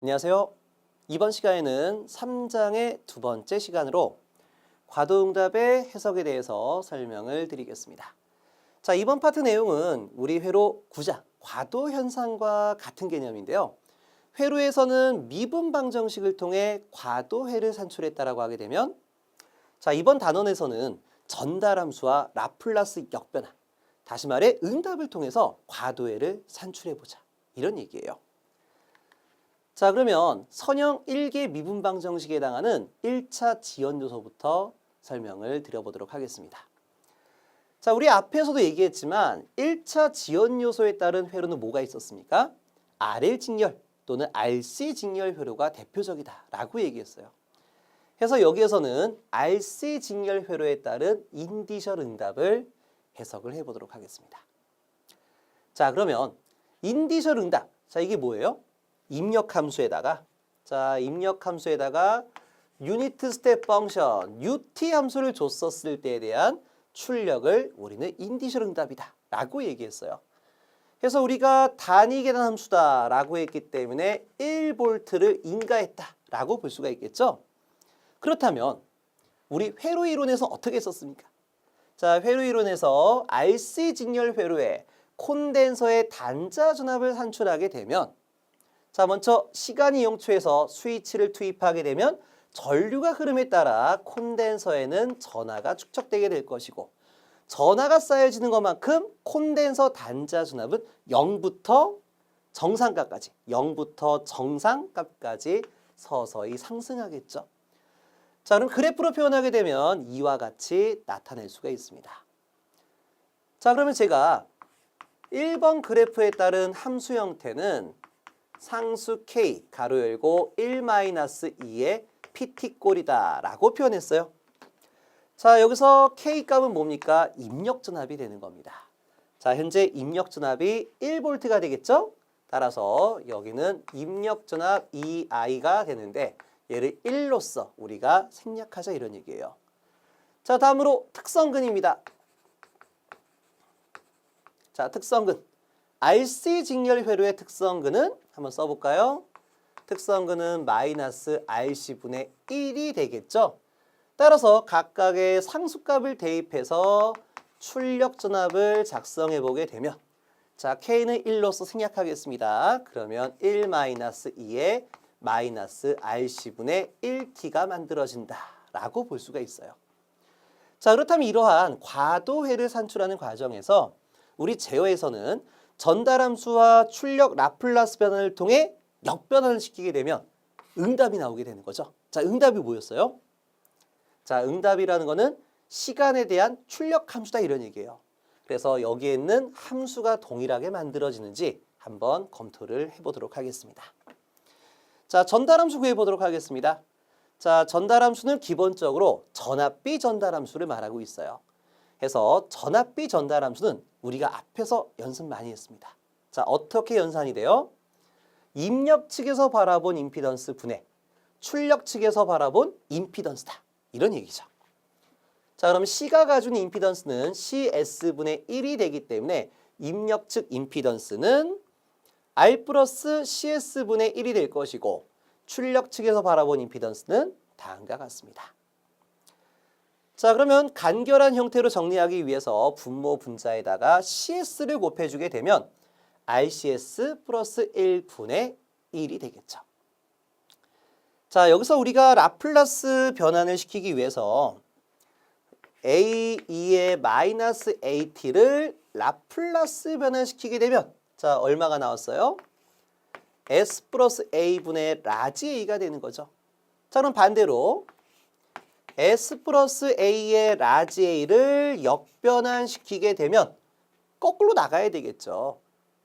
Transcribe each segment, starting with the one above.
안녕하세요. 이번 시간에는 3장의 두 번째 시간으로 과도응답의 해석에 대해서 설명을 드리겠습니다. 자, 이번 파트 내용은 우리 회로 9장 과도현상과 같은 개념인데요. 회로에서는 미분 방정식을 통해 과도회를 산출했다라고 하게 되면, 자, 이번 단원에서는 전달함수와 라플라스 역변화, 다시 말해 응답을 통해서 과도회를 산출해보자, 이런 얘기예요. 자, 그러면 선형 1개 미분 방정식에 해당하는 1차 지연 요소부터 설명을 드려보도록 하겠습니다. 자, 우리 앞에서도 얘기했지만 1차 지연 요소에 따른 회로는 뭐가 있었습니까? RL 직렬 또는 RC 직렬 회로가 대표적이다 라고 얘기했어요. 그래서 여기에서는 RC 직렬 회로에 따른 인디셜 응답을 해석을 해보도록 하겠습니다. 자, 그러면 인디셜 응답, 자, 이게 뭐예요? 입력함수에다가, 자, 입력함수에다가 유니트 스텝 펑션 UT 함수를 줬었을 때에 대한 출력을 우리는 인디셜 응답이다 라고 얘기했어요. 그래서 우리가 단위 계산 함수다 라고 했기 때문에 1V를 인가했다 라고 볼 수가 있겠죠. 그렇다면 우리 회로 이론에서 어떻게 썼습니까? 자, 회로 이론에서 RC 직렬 회로에 콘덴서의 단자 전압을 산출하게 되면, 자, 먼저 시간 이용초에서 스위치를 투입하게 되면 전류가 흐름에 따라 콘덴서에는 전하가 축적되게 될 것이고, 전하가 쌓여지는 것만큼 콘덴서 단자 전압은 0부터 정상값까지, 0부터 정상값까지 서서히 상승하겠죠. 자, 그럼 그래프로 표현하게 되면 이와 같이 나타낼 수가 있습니다. 자, 그러면 제가 1번 그래프에 따른 함수 형태는 상수 K 가로 열고 1-2의 PT꼴이다 라고 표현했어요. 자, 여기서 K 값은 뭡니까? 입력전압이 되는 겁니다. 자, 현재 입력전압이 1V가 되겠죠? 따라서 여기는 입력전압 EI가 되는데 얘를 1로서 우리가 생략하자 이런 얘기예요. 자, 다음으로 특성근입니다. 자, 특성근. RC 직렬 회로의 특성근은 한번 써볼까요? 특성근은 마이너스 RC분의 1이 되겠죠? 따라서 각각의 상수값을 대입해서 출력 전압을 작성해 보게 되면, 자, K는 1로서 생략하겠습니다. 그러면 1-2의 마이너스 RC분의 1T가 만들어진다 라고 볼 수가 있어요. 자, 그렇다면 이러한 과도회를 산출하는 과정에서 우리 제어에서는 전달함수와 출력 라플라스 변환을 통해 역변환을 시키게 되면 응답이 나오게 되는 거죠. 자, 응답이 뭐였어요? 자, 응답이라는 거는 시간에 대한 출력 함수다 이런 얘기예요. 그래서 여기에 있는 함수가 동일하게 만들어지는지 한번 검토를 해보도록 하겠습니다. 자, 전달함수 구해보도록 하겠습니다. 자, 전달함수는 기본적으로 전압비 전달함수를 말하고 있어요. 그래서 전압비 전달함수는 우리가 앞에서 연습 많이 했습니다. 자, 어떻게 연산이 돼요? 입력 측에서 바라본 임피던스 분의 출력 측에서 바라본 임피던스다. 이런 얘기죠. 자, 그럼 C가 가진 임피던스는 CS분의 1이 되기 때문에 입력 측 임피던스는 R 플러스 CS분의 1이 될 것이고, 출력 측에서 바라본 임피던스는 다음과 같습니다. 자, 그러면 간결한 형태로 정리하기 위해서 분모 분자에다가 CS를 곱해주게 되면 RCS 플러스 1분의 1이 되겠죠. 자, 여기서 우리가 라플라스 변환을 시키기 위해서 A2의 마이너스 AT를 라플라스 변환시키게 되면, 자, 얼마가 나왔어요? S 플러스 A분의 라지 A가 되는 거죠. 자, 그럼 반대로 S 플러스 A의 라지 A를 역변환시키게 되면 거꾸로 나가야 되겠죠.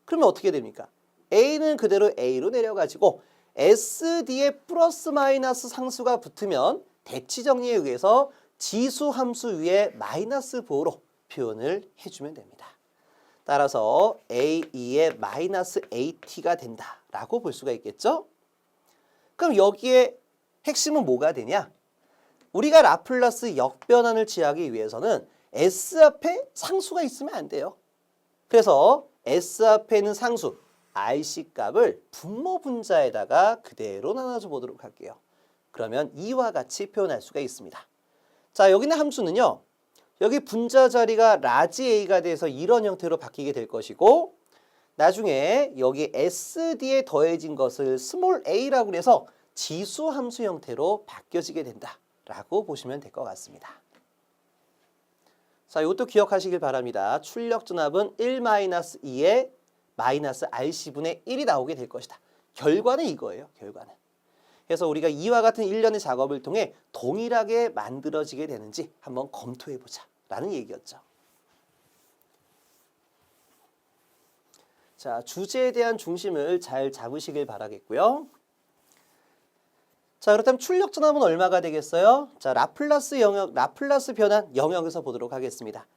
그러면 어떻게 됩니까? A는 그대로 A로 내려가지고 S 뒤에 플러스 마이너스 상수가 붙으면 대치 정리에 의해서 지수 함수 위에 마이너스 보호로 표현을 해주면 됩니다. 따라서 A2의 마이너스 AT가 된다라고 볼 수가 있겠죠? 그럼 여기에 핵심은 뭐가 되냐? 우리가 라플라스 역변환을 취하기 위해서는 S 앞에 상수가 있으면 안 돼요. 그래서 S 앞에 있는 상수, RC 값을 분모 분자에다가 그대로 나눠줘 보도록 할게요. 그러면 이와 같이 표현할 수가 있습니다. 자, 여기 있는 함수는요. 여기 분자 자리가 라지 A가 돼서 이런 형태로 바뀌게 될 것이고 나중에 여기 SD에 더해진 것을 스몰 a라고 해서 지수 함수 형태로 바뀌어지게 된다라고 보시면 될 것 같습니다. 자, 이것도 기억하시길 바랍니다. 출력 전압은 1-2의 마이너스 RC분의 1이 나오게 될 것이다. 결과는 이거예요. 결과는. 그래서 우리가 이와 같은 일련의 작업을 통해 동일하게 만들어지게 되는지 한번 검토해보자 라는 얘기였죠. 자, 주제에 대한 중심을 잘 잡으시길 바라겠고요. 자, 그렇다면 출력 전압은 얼마가 되겠어요? 자, 라플라스 영역, 라플라스 변환 영역에서 보도록 하겠습니다.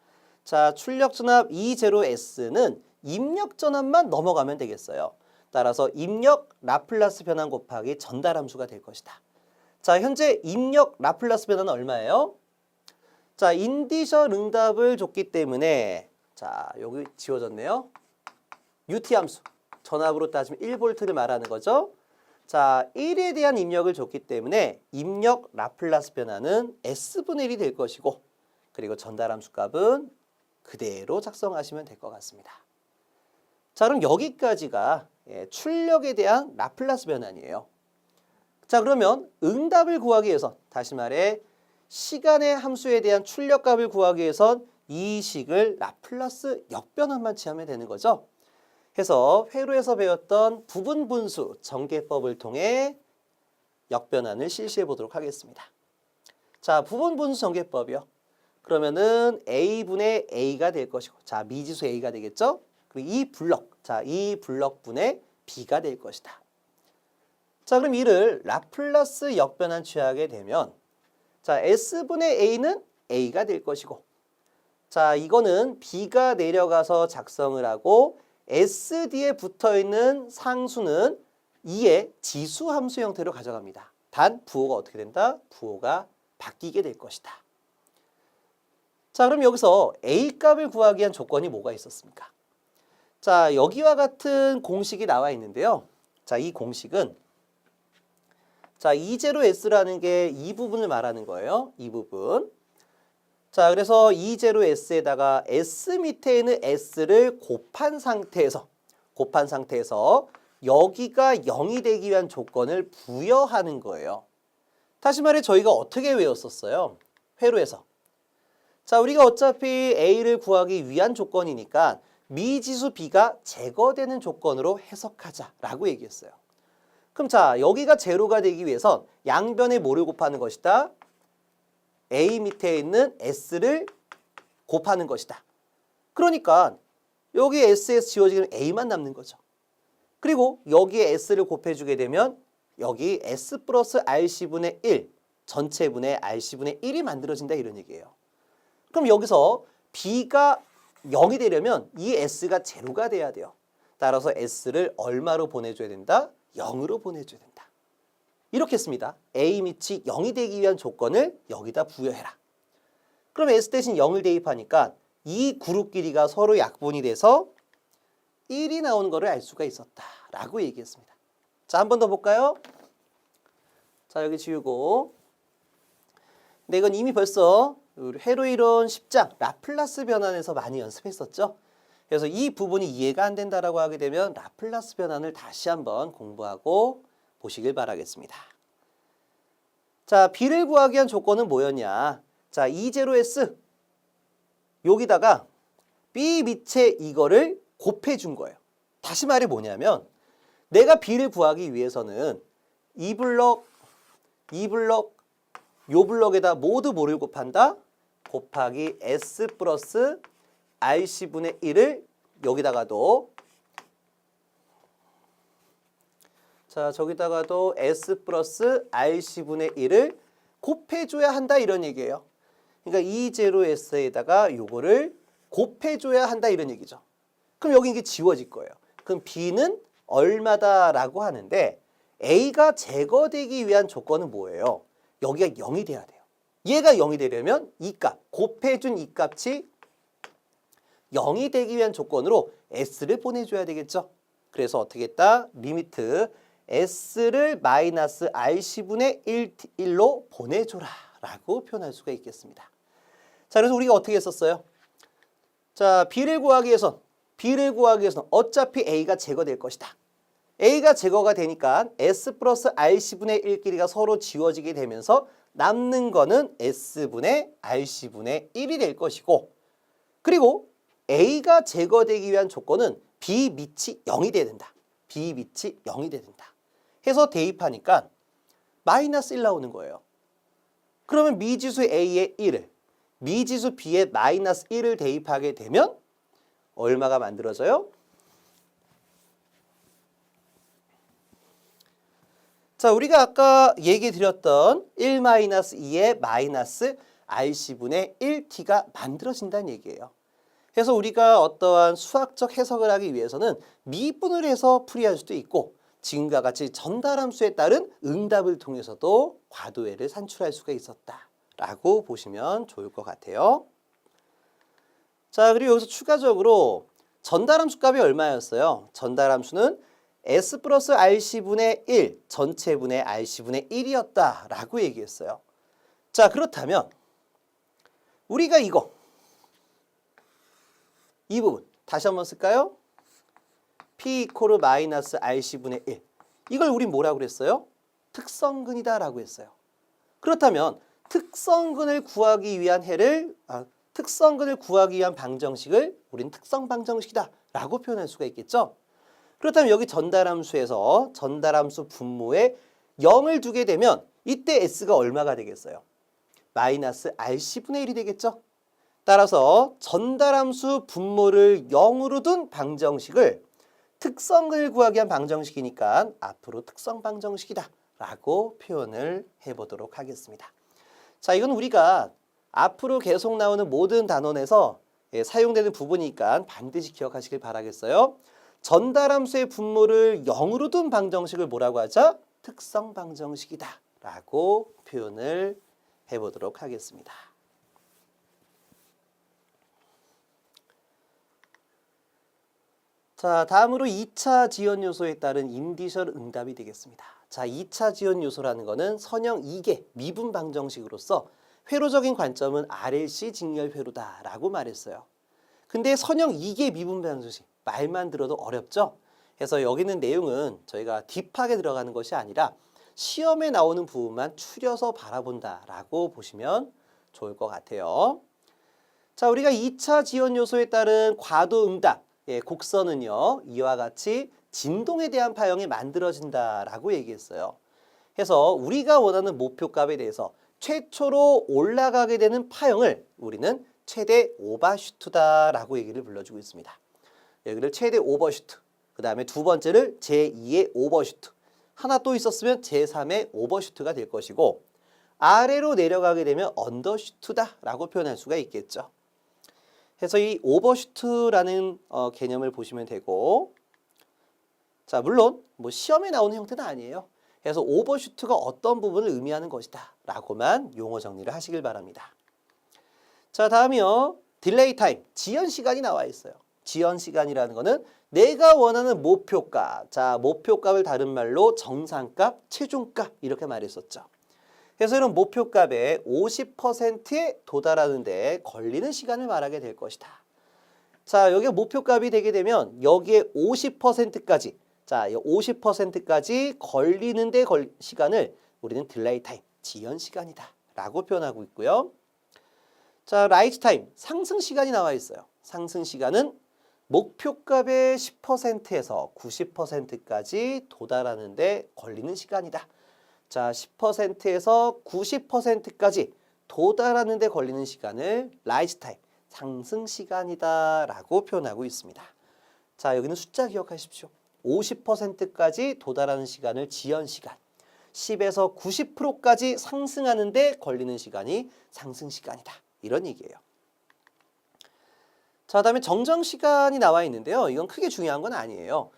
자, 출력 전압 E0S는 입력 전압만 넘어가면 되겠어요. 따라서 입력 라플라스 변환 곱하기 전달 함수가 될 것이다. 자, 현재 입력 라플라스 변환은 얼마예요? 자, 인디셜 응답을 줬기 때문에 자, 여기 지워졌네요. UT 함수, 전압으로 따지면 1V를 말하는 거죠. 자, 1에 대한 입력을 줬기 때문에 입력 라플라스 변화는 S분의 1이 될 것이고 그리고 전달 함수 값은 그대로 작성하시면 될 것 같습니다. 자, 그럼 여기까지가 출력에 대한 라플라스 변환이에요. 자, 그러면 응답을 구하기 위해서 다시 말해 시간의 함수에 대한 출력값을 구하기 위해선 이 식을 라플라스 역변환만 취하면 되는 거죠. 해서 회로에서 배웠던 부분 분수 전개법을 통해 역변환을 실시해 보도록 하겠습니다. 자, 부분 분수 전개법이요. 그러면은 A분의 A가 될 것이고, 자, 미지수 A가 되겠죠? 그리고 이 블럭, 자, 이 블럭분의 B가 될 것이다. 자, 그럼 이를 라플라스 역변환 취하게 되면, 자, S분의 A는 A가 될 것이고, 자, 이거는 B가 내려가서 작성을 하고, SD에 붙어있는 상수는 2의 지수 함수 형태로 가져갑니다. 단 부호가 어떻게 된다? 부호가 바뀌게 될 것이다. 자, 그럼 여기서 A 값을 구하기 위한 조건이 뭐가 있었습니까? 자, 여기와 같은 공식이 나와 있는데요. 자, 이 공식은 자, E0S라는 게 이 부분을 말하는 거예요. 이 부분. 자, 그래서 E0S에다가 S 밑에 있는 S를 곱한 상태에서 여기가 0이 되기 위한 조건을 부여하는 거예요. 다시 말해 저희가 어떻게 외웠었어요? 회로에서. 자, 우리가 어차피 A를 구하기 위한 조건이니까 미지수 B가 제거되는 조건으로 해석하자라고 얘기했어요. 그럼 자, 여기가 제로가 되기 위해선 양변에 뭐를 곱하는 것이다? A 밑에 있는 S를 곱하는 것이다. 그러니까 여기 SS 지워지면 A만 남는 거죠. 그리고 여기에 S를 곱해주게 되면 여기 S 플러스 RC분의 1, 전체분의 RC분의 1이 만들어진다 이런 얘기예요. 그럼 여기서 B가 0이 되려면 이 S가 제로가 돼야 돼요. 따라서 S를 얼마로 보내줘야 된다? 0으로 보내줘야 된다. 이렇게 했습니다. A 밑이 0이 되기 위한 조건을 여기다 부여해라. 그럼 S 대신 0을 대입하니까 이 그룹 길이가 서로 약분이 돼서 1이 나오는 것을 알 수가 있었다라고 얘기했습니다. 자, 한 번 더 볼까요? 자, 여기 지우고. 근데 이건 이미 벌써 우리 회로 이론 10장 라플라스 변환에서 많이 연습했었죠. 그래서 이 부분이 이해가 안 된다라고 하게 되면 라플라스 변환을 다시 한번 공부하고 보시길 바라겠습니다. 자, B를 구하기 위한 조건은 뭐였냐? 자, E0S 여기다가 B 밑에 이거를 곱해준 거예요. 다시 말해 뭐냐면 내가 B를 구하기 위해서는 이 블럭, 요 블럭에다 모두 뭐를 곱한다? 곱하기 S 플러스 RC분의 1을 여기다가도 자, 저기다가도 S 플러스 RC분의 1을 곱해줘야 한다 이런 얘기예요. 그러니까 E0S에다가 요거를 곱해줘야 한다 이런 얘기죠. 그럼 여기 이게 지워질 거예요. 그럼 B는 얼마다라고 하는데 A가 제거되기 위한 조건은 뭐예요? 여기가 0이 돼야 돼요. 얘가 0이 되려면 이 값, 곱해준 이 값이 0이 되기 위한 조건으로 S를 보내줘야 되겠죠. 그래서 어떻게 했다? 리미트 S를 마이너스 RC분의 1로 보내줘라 라고 표현할 수가 있겠습니다. 자, 그래서 우리가 어떻게 했었어요? 자, B를 구하기 위해선 어차피 A가 제거될 것이다. A가 제거가 되니까 S 플러스 RC분의 1끼리가 서로 지워지게 되면서 남는 거는 S분의 RC분의 1이 될 것이고, 그리고 A가 제거되기 위한 조건은 B 밑이 0이 돼야 된다. B 밑이 0이 돼야 된다. 해서 대입하니까 마이너스 1 나오는 거예요. 그러면 미지수 A의 1을, 미지수 B의 마이너스 1을 대입하게 되면 얼마가 만들어져요? 자, 우리가 아까 얘기 드렸던 1-2의 마이너스 RC분의 1t가 만들어진다는 얘기예요. 그래서 우리가 어떠한 수학적 해석을 하기 위해서는 미분을 해서 풀이할 수도 있고, 지금과 같이 전달함수에 따른 응답을 통해서도 과도해를 산출할 수가 있었다라고 보시면 좋을 것 같아요. 자, 그리고 여기서 추가적으로 전달함수 값이 얼마였어요? 전달함수는 S 플러스 RC분의 1 전체분의 RC분의 1이었다라고 얘기했어요. 자, 그렇다면 우리가 이 부분 다시 한번 쓸까요? P 이코르 마이너스 RC분의 1. 이걸 우린 뭐라고 그랬어요? 특성근이다 라고 했어요. 그렇다면 특성근을 구하기 위한 방정식을 우린 특성 방정식이다 라고 표현할 수가 있겠죠? 그렇다면 여기 전달함수에서 전달함수 분모에 0을 두게 되면 이때 S가 얼마가 되겠어요? 마이너스 RC분의 1이 되겠죠? 따라서 전달함수 분모를 0으로 둔 방정식을 특성을 구하기 위한 방정식이니까 앞으로 특성 방정식이다 라고 표현을 해보도록 하겠습니다. 자, 이건 우리가 앞으로 계속 나오는 모든 단원에서 사용되는 부분이니까 반드시 기억하시길 바라겠어요. 전달함수의 분모를 0으로 둔 방정식을 뭐라고 하죠? 특성 방정식이다 라고 표현을 해보도록 하겠습니다. 자, 다음으로 2차 지연 요소에 따른 인디셜 응답이 되겠습니다. 자, 2차 지연 요소라는 거는 선형 2개 미분 방정식으로서 회로적인 관점은 RLC 직렬 회로다라고 말했어요. 근데 선형 2개 미분 방정식 말만 들어도 어렵죠? 그래서 여기 있는 내용은 저희가 딥하게 들어가는 것이 아니라 시험에 나오는 부분만 추려서 바라본다라고 보시면 좋을 것 같아요. 자, 우리가 2차 지연 요소에 따른 과도 응답 곡선은요, 이와 같이 진동에 대한 파형이 만들어진다라고 얘기했어요. 그래서 우리가 원하는 목표값에 대해서 최초로 올라가게 되는 파형을 우리는 최대 오버슈트다라고 얘기를 불러주고 있습니다. 여기를 최대 오버슈트, 그 다음에 두 번째를 제2의 오버슈트, 하나 또 있었으면 제3의 오버슈트가 될 것이고, 아래로 내려가게 되면 언더슈트다라고 표현할 수가 있겠죠. 그래서 이 오버슈트라는 개념을 보시면 되고, 자, 물론 뭐 시험에 나오는 형태는 아니에요. 그래서 오버슈트가 어떤 부분을 의미하는 것이다 라고만 용어 정리를 하시길 바랍니다. 자, 다음이요. 딜레이 타임, 지연 시간이 나와 있어요. 지연 시간이라는 거는 내가 원하는 목표값, 자, 목표값을 다른 말로 정상값, 최종값 이렇게 말했었죠. 그래서 이런 목표값의 50%에 도달하는 데 걸리는 시간을 말하게 될 것이다. 자, 여기가 목표값이 되게 되면 여기에 50%까지, 자, 50%까지 걸리는 데 시간을 우리는 딜레이 타임, 지연 시간이다 라고 표현하고 있고요. 자, 라이즈 타임, 상승 시간이 나와 있어요. 상승 시간은 목표값의 10%에서 90%까지 도달하는 데 걸리는 시간이다. 자, 10%에서 90%까지 도달하는 데 걸리는 시간을 라이즈 타임, 상승 시간이다 라고 표현하고 있습니다. 자, 여기는 숫자 기억하십시오. 50%까지 도달하는 시간을 지연 시간, 10에서 90%까지 상승하는 데 걸리는 시간이 상승 시간이다. 이런 얘기예요. 자, 다음에 정정 시간이 나와 있는데요. 이건 크게 중요한 건 아니에요.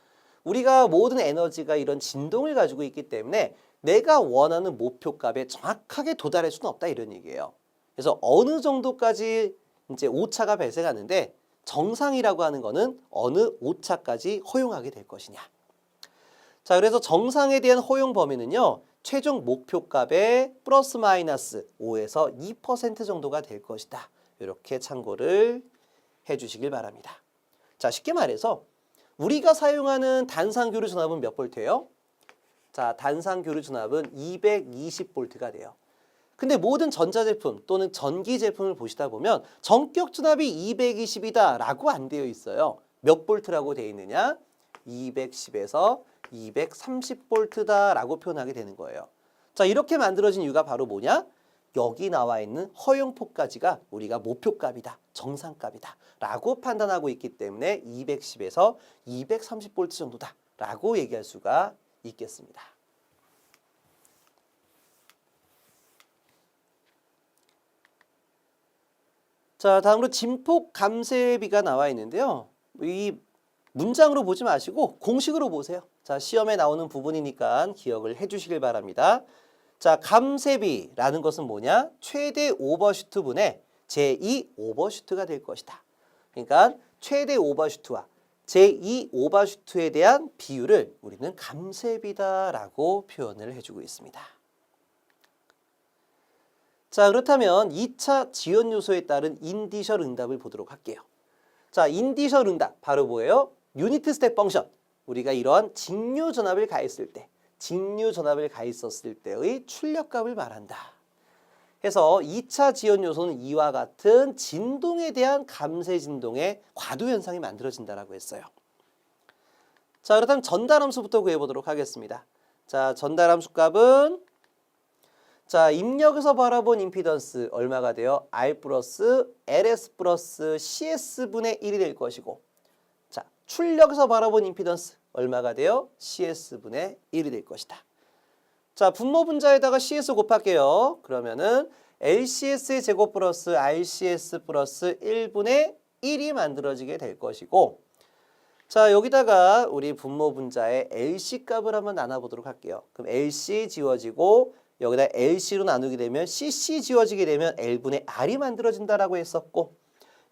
우리가 모든 에너지가 이런 진동을 가지고 있기 때문에 내가 원하는 목표값에 정확하게 도달할 수는 없다 이런 얘기예요. 그래서 어느 정도까지 이제 오차가 발생하는데 정상이라고 하는 거는 어느 오차까지 허용하게 될 것이냐. 자, 그래서 정상에 대한 허용 범위는요. 최종 목표값의 플러스 마이너스 5에서 2% 정도가 될 것이다. 이렇게 참고를 해주시길 바랍니다. 자, 쉽게 말해서 우리가 사용하는 단상교류 전압은 몇 볼트예요? 자, 단상교류 전압은 220볼트가 돼요. 근데 모든 전자제품 또는 전기 제품을 보시다 보면 전격 전압이 220이다 라고 안 되어 있어요. 몇 볼트라고 되어 있느냐? 210에서 230볼트다 라고 표현하게 되는 거예요. 자, 이렇게 만들어진 이유가 바로 뭐냐? 여기 나와 있는 허용폭까지가 우리가 목표값이다, 정상값이다 라고 판단하고 있기 때문에 210에서 230볼트 정도다 라고 얘기할 수가 있겠습니다. 자, 다음으로 진폭 감쇄비가 나와 있는데요. 이 문장으로 보지 마시고 공식으로 보세요. 자, 시험에 나오는 부분이니까 기억을 해주시길 바랍니다. 자, 감쇄비라는 것은 뭐냐? 최대 오버슈트분의 제2 오버슈트가 될 것이다. 그러니까 최대 오버슈트와 제2 오버슈트에 대한 비율을 우리는 감쇄비다라고 표현을 해주고 있습니다. 자, 그렇다면 2차 지연 요소에 따른 인디셜 응답을 보도록 할게요. 자, 인디셜 응답 바로 뭐예요? 유니트 스텝 펑션. 우리가 이러한 직류 전압을 가했을 때, 직류 전압을 가했었을 때의 출력값을 말한다. 해서 2차 지연 요소는 이와 같은 진동에 대한 감쇄 진동의 과도 현상이 만들어진다라고 했어요. 자, 그렇다면 전달 함수부터 구해보도록 하겠습니다. 자, 전달 함수 값은 자, 입력에서 바라본 임피던스 얼마가 돼요? R 플러스 LS 플러스 CS분의 1이 될 것이고, 자, 출력에서 바라본 임피던스 얼마가 돼요? CS분의 1이 될 것이다. 자, 분모 분자에다가 CS 곱할게요. 그러면은 LCS의 제곱 플러스 RCS 플러스 1분의 1이 만들어지게 될 것이고, 자, 여기다가 우리 분모 분자의 LC 값을 한번 나눠보도록 할게요. 그럼 LC 지워지고 여기다 LC로 나누게 되면 CC 지워지게 되면 L분의 R이 만들어진다라고 했었고,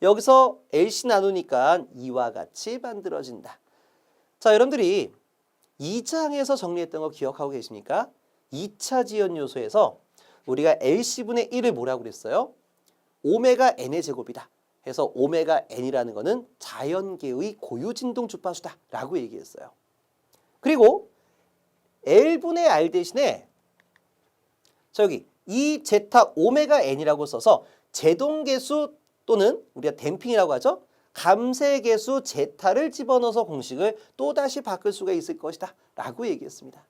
여기서 LC 나누니까 이와 같이 만들어진다. 자, 여러분들이 2장에서 정리했던 거 기억하고 계십니까? 2차 지연 요소에서 우리가 LC분의 1을 뭐라고 그랬어요? 오메가 N의 제곱이다. 해서 오메가 N이라는 거는 자연계의 고유진동 주파수다 라고 얘기했어요. 그리고 L분의 R 대신에 저기 이 제타 오메가 N이라고 써서 제동계수 또는 우리가 댐핑이라고 하죠. 감쇄계수 제타를 집어넣어서 공식을 또다시 바꿀 수가 있을 것이다 라고 얘기했습니다.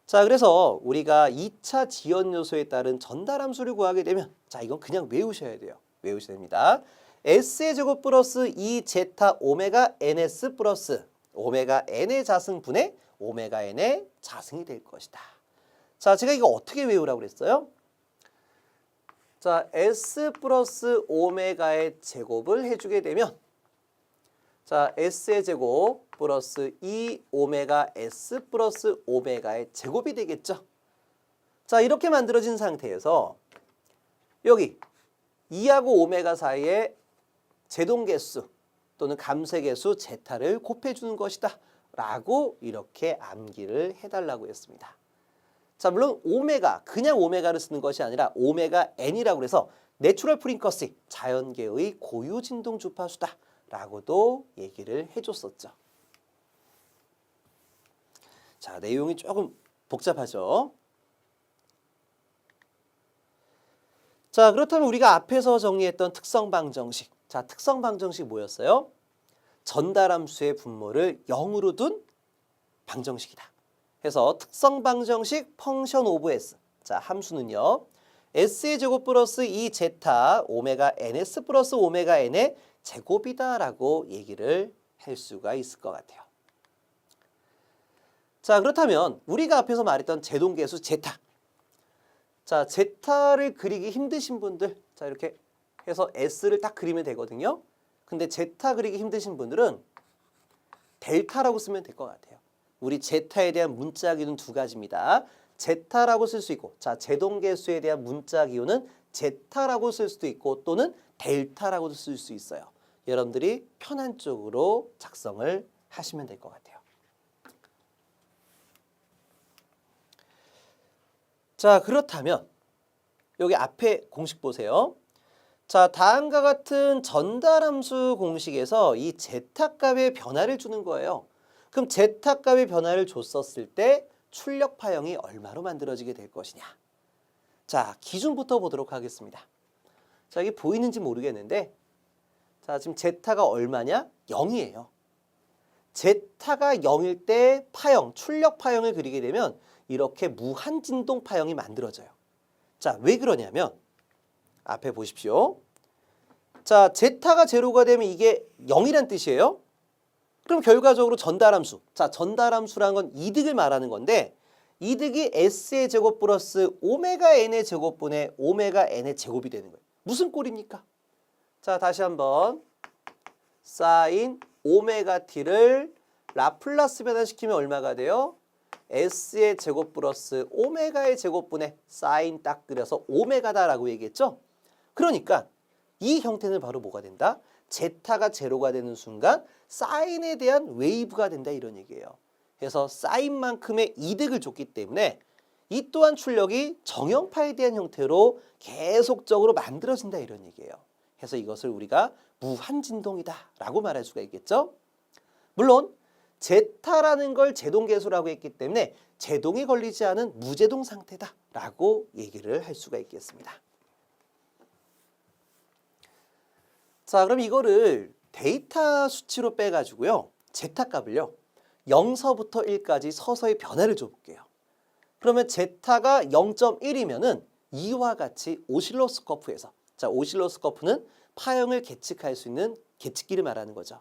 자, 그래서 우리가 2차 지연 요소에 따른 전달함수를 구하게 되면 자, 이건 그냥 외우셔야 돼요. 외우셔야 됩니다. S의 제곱 플러스 2 제타 오메가 NS 플러스 오메가 N의 자승분의 오메가 N의 자승이 될 것이다. 자, 제가 이거 어떻게 외우라고 그랬어요? 자, S 플러스 오메가의 제곱을 해주게 되면 자, S의 제곱 플러스 2 오메가 S 플러스 오메가의 제곱이 되겠죠. 자, 이렇게 만들어진 상태에서 여기 2하고 오메가 사이에 제동계수 또는 감쇄계수 제타를 곱해주는 것이다 라고 이렇게 암기를 해달라고 했습니다. 자, 물론 오메가, 그냥 오메가를 쓰는 것이 아니라 오메가 N이라고 해서 내추럴 프리퀀시, 자연계의 고유 진동 주파수다 라고도 얘기를 해줬었죠. 자, 내용이 조금 복잡하죠. 자, 그렇다면 우리가 앞에서 정리했던 특성 방정식. 자, 특성 방정식 뭐였어요? 전달함수의 분모를 0으로 둔 방정식이다. 해서 특성 방정식 펑션 오브 S. 자, 함수는요. S의 제곱 플러스 2 제타 오메가 NS 플러스 오메가 N의 제곱이다라고 얘기를 할 수가 있을 것 같아요. 자, 그렇다면 우리가 앞에서 말했던 제동계수 제타. 자, 제타를 그리기 힘드신 분들, 자, 이렇게 해서 S를 딱 그리면 되거든요. 근데 제타 그리기 힘드신 분들은 델타라고 쓰면 될 것 같아요. 우리 제타에 대한 문자 기호는 두 가지입니다. 제타라고 쓸 수 있고, 자, 제동계수에 대한 문자 기호는 제타라고 쓸 수도 있고 또는 델타라고도 쓸 수 있어요. 여러분들이 편한 쪽으로 작성을 하시면 될 것 같아요. 자, 그렇다면 여기 앞에 공식 보세요. 자, 다음과 같은 전달함수 공식에서 이 제타값의 변화를 주는 거예요. 그럼 제타값의 변화를 줬었을 때 출력 파형이 얼마로 만들어지게 될 것이냐. 자, 기준부터 보도록 하겠습니다. 자, 이게 보이는지 모르겠는데, 자, 지금 제타가 얼마냐? 0이에요. 제타가 0일 때 파형, 출력 파형을 그리게 되면 이렇게 무한진동 파형이 만들어져요. 자, 왜 그러냐면 앞에 보십시오. 자, 제타가 제로가 되면 이게 0이란 뜻이에요. 그럼 결과적으로 전달함수. 자, 전달함수라는 건 이득을 말하는 건데 이득이 s의 제곱 플러스 오메가 n의 제곱분의 오메가 n의 제곱이 되는 거예요. 무슨 꼴입니까? 자, 다시 한번 사인 오메가 t를 라플라스 변화시키면 얼마가 돼요? s의 제곱 플러스 오메가의 제곱분의 사인 딱 그려서 오메가다라고 얘기했죠? 그러니까 이 형태는 바로 뭐가 된다? 제타가 제로가 되는 순간 사인에 대한 웨이브가 된다 이런 얘기예요. 그래서 사인만큼의 이득을 줬기 때문에 이 또한 출력이 정형파에 대한 형태로 계속적으로 만들어진다 이런 얘기예요. 그래서 이것을 우리가 무한진동이다 라고 말할 수가 있겠죠. 물론 제타라는 걸 제동계수라고 했기 때문에 제동이 걸리지 않은 무제동 상태다 라고 얘기를 할 수가 있겠습니다. 자, 그럼 이거를 데이터 수치로 빼가지고요. 제타값을요. 0서부터 1까지 서서히 변화를 줘볼게요. 그러면 제타가 0.1이면은 이와 같이 오실로스코프에서, 자, 오실로스코프는 파형을 계측할 수 있는 계측기를 말하는 거죠.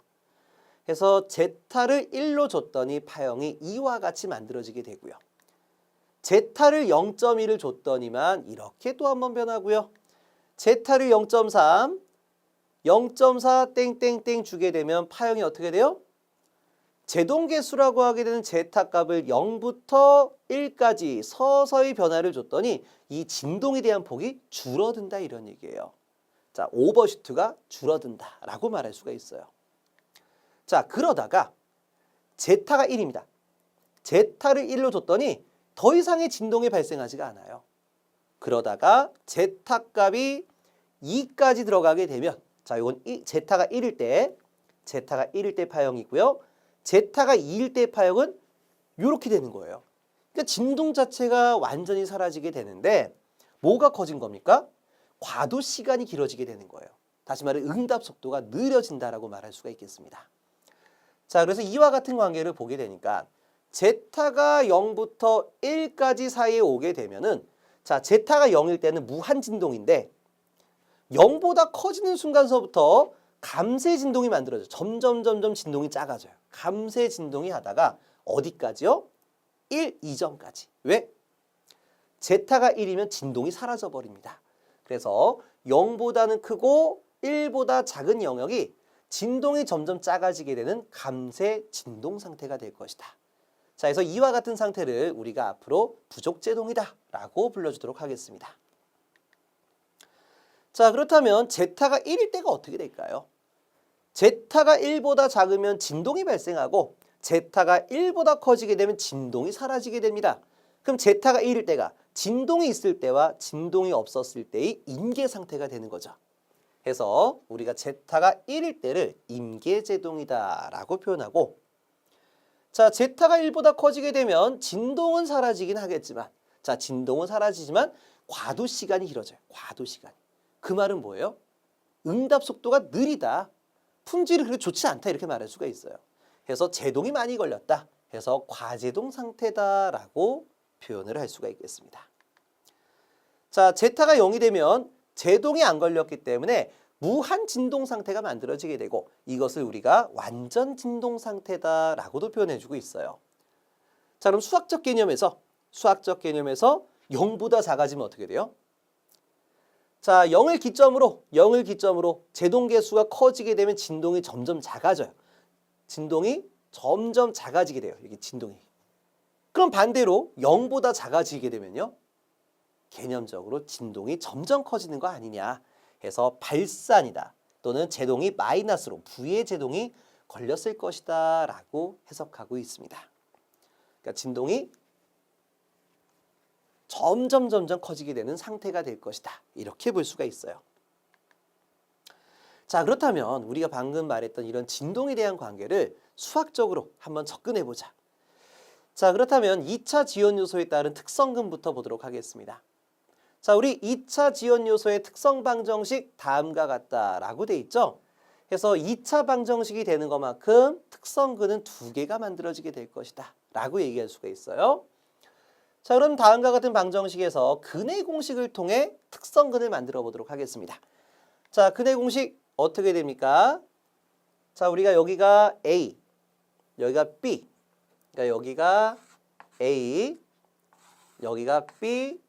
그래서 제타를 1로 줬더니 파형이 이와 같이 만들어지게 되고요. 제타를 0.1을 줬더니만 이렇게 또 한 번 변하고요. 제타를 0.3, 0.4 땡땡땡 주게 되면 파형이 어떻게 돼요? 제동계수라고 하게 되는 제타 값을 0부터 1까지 서서히 변화를 줬더니 이 진동에 대한 폭이 줄어든다 이런 얘기예요. 자, 오버슈트가 줄어든다 라고 말할 수가 있어요. 자, 그러다가 제타가 1입니다. 제타를 1로 줬더니 더 이상의 진동이 발생하지가 않아요. 그러다가 제타 값이 2까지 들어가게 되면, 자, 이건 제타가 1일 때 파형이고요. 제타가 2일 때 파형은 이렇게 되는 거예요. 그러니까 진동 자체가 완전히 사라지게 되는데 뭐가 커진 겁니까? 과도 시간이 길어지게 되는 거예요. 다시 말해 응답 속도가 느려진다라고 말할 수가 있겠습니다. 자, 그래서 이와 같은 관계를 보게 되니까 제타가 0부터 1까지 사이에 오게 되면은, 자, 제타가 0일 때는 무한 진동인데 0보다 커지는 순간서부터 감쇄 진동이 만들어져요. 점점 진동이 작아져요. 감쇄 진동이 하다가 어디까지요? 1 이전까지. 왜? 제타가 1이면 진동이 사라져 버립니다. 그래서 0보다는 크고 1보다 작은 영역이 진동이 점점 작아지게 되는 감쇄 진동 상태가 될 것이다. 자, 그래서 이와 같은 상태를 우리가 앞으로 부족제동이다 라고 불러주도록 하겠습니다. 자, 그렇다면 제타가 1일 때가 어떻게 될까요? 제타가 1보다 작으면 진동이 발생하고 제타가 1보다 커지게 되면 진동이 사라지게 됩니다. 그럼 제타가 1일 때가 진동이 있을 때와 진동이 없었을 때의 임계 상태가 되는 거죠. 그래서 우리가 제타가 1일 때를 임계제동이다 라고 표현하고, 자, 제타가 1보다 커지게 되면 진동은 사라지긴 하겠지만, 자, 진동은 사라지지만 과도 시간이 길어져요. 과도 시간이. 그 말은 뭐예요? 응답 속도가 느리다. 품질이 그렇게 좋지 않다 이렇게 말할 수가 있어요. 그래서 제동이 많이 걸렸다. 그래서 과제동 상태다라고 표현을 할 수가 있겠습니다. 자, 제타가 0이 되면 제동이 안 걸렸기 때문에 무한 진동 상태가 만들어지게 되고 이것을 우리가 완전 진동 상태다라고도 표현해주고 있어요. 자, 그럼 수학적 개념에서 0보다 작아지면 어떻게 돼요? 자, 0을 기점으로 제동계수가 커지게 되면 진동이 점점 작아져요. 진동이 점점 작아지게 돼요. 이게 진동이. 그럼 반대로 0보다 작아지게 되면요. 개념적으로 진동이 점점 커지는 거 아니냐 해서 발산이다 또는 제동이 마이너스로 V의 제동이 걸렸을 것이다 라고 해석하고 있습니다. 그러니까 진동이 점점 커지게 되는 상태가 될 것이다. 이렇게 볼 수가 있어요. 자, 그렇다면 우리가 방금 말했던 이런 진동에 대한 관계를 수학적으로 한번 접근해 보자. 자, 그렇다면 2차 지연 요소에 따른 특성근부터 보도록 하겠습니다. 자, 우리 2차 지연 요소의 특성 방정식 다음과 같다라고 돼 있죠. 그래서 2차 방정식이 되는 것만큼 특성근은 2개가 만들어지게 될 것이다 라고 얘기할 수가 있어요. 자, 그럼 다음과 같은 방정식에서 근의 공식을 통해 특성근을 만들어 보도록 하겠습니다. 자, 근의 공식 어떻게 됩니까? 자, 우리가 여기가 A, 여기가 B, 그러니까 여기가 A, 여기가 B,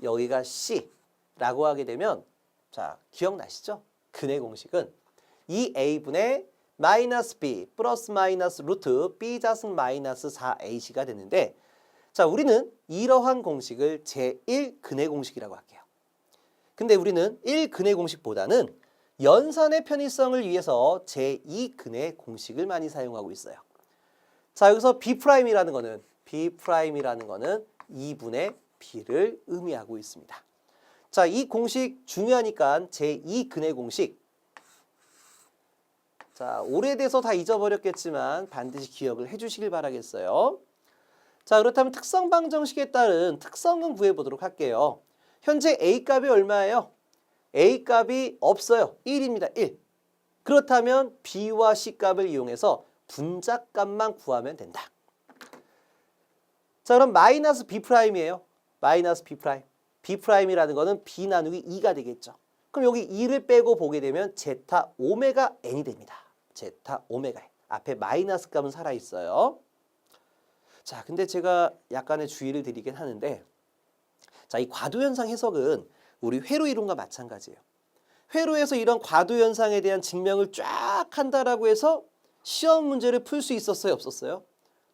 여기가 C라고 하게 되면 자, 기억나시죠? 근의 공식은 2A분의 마이너스 B 플러스 마이너스 루트 B 자승 마이너스 4AC가 되는데 자, 우리는 이러한 공식을 제1 근의 공식이라고 할게요. 근데 우리는 1 근의 공식보다는 연산의 편의성을 위해서 제2 근의 공식을 많이 사용하고 있어요. 자, 여기서 B'이라는 거는 2분의 B를 의미하고 있습니다. 자, 이 공식 중요하니까 제2 근의 공식. 자, 오래돼서 다 잊어버렸겠지만 반드시 기억을 해주시길 바라겠어요. 자, 그렇다면 특성 방정식에 따른 특성은 구해보도록 할게요. 현재 A값이 얼마예요? A값이 없어요. 1입니다. 1. 그렇다면 B와 C값을 이용해서 분자값만 구하면 된다. 자, 그럼 마이너스 B'이에요. 마이너스 B'. B'이라는 거는 B 나누기 2가 되겠죠. 그럼 여기 2를 빼고 보게 되면 제타 오메가 n이 됩니다. 제타 오메가 n. 앞에 마이너스 값은 살아있어요. 자, 근데 제가 약간의 주의를 드리긴 하는데 자, 이 과도현상 해석은 우리 회로 이론과 마찬가지예요. 회로에서 이런 과도현상에 대한 증명을 쫙 한다라고 해서 시험 문제를 풀 수 있었어요? 없었어요?